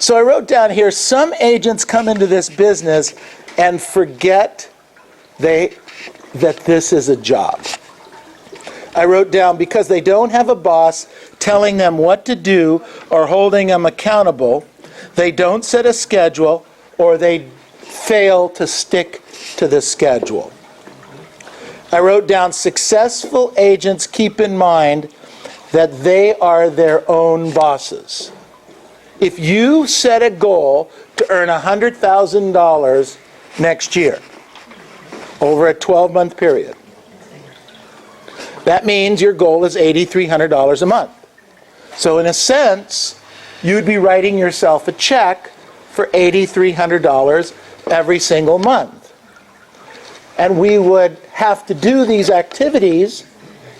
So I wrote down here, some agents come into this business and forget that this is a job. I wrote down, because they don't have a boss telling them what to do or holding them accountable, they don't set a schedule, or they fail to stick to the schedule. I wrote down, successful agents keep in mind that they are their own bosses. If you set a goal to earn $100,000 next year over a 12-month period, that means your goal is $8,300 a month. So in a sense, you'd be writing yourself a check for $8,300 every single month. And we would have to do these activities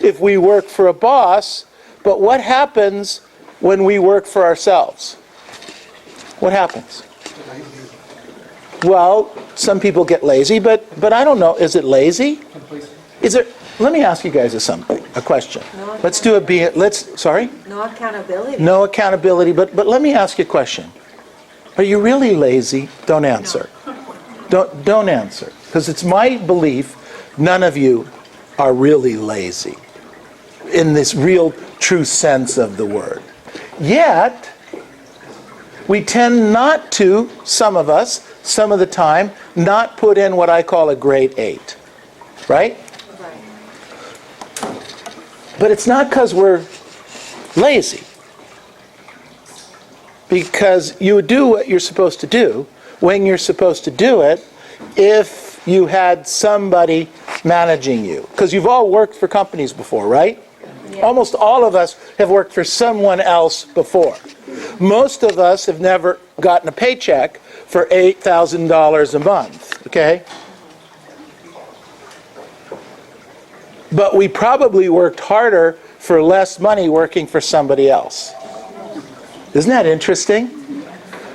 if we work for a boss, but what happens when we work for ourselves? What happens? Well, some people get lazy, but I don't know. Is it lazy? Is it? Let me ask you guys a question. Let's do a sorry? No accountability. No accountability, but let me ask you a question. Are you really lazy? Don't answer. No. Don't answer, because it's my belief none of you are really lazy in this real true sense of the word. Yet we tend not to, some of us, some of the time, not put in what I call a grade 8. Right? Right. But it's not because we're lazy. Because you would do what you're supposed to do when you're supposed to do it if you had somebody managing you. Because you've all worked for companies before, right? Yeah. Almost all of us have worked for someone else before. Most of us have never gotten a paycheck for $8,000 a month, okay? But we probably worked harder for less money working for somebody else. Isn't that interesting?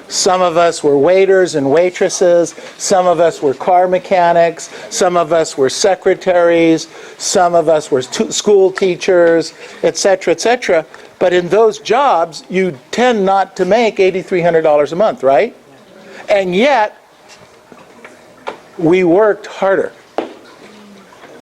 Some of us were waiters and waitresses. Some of us were car mechanics. Some of us were secretaries. Some of us were school teachers, etc., etc. But in those jobs, you tend not to make $8,300 a month, right? And yet, we worked harder.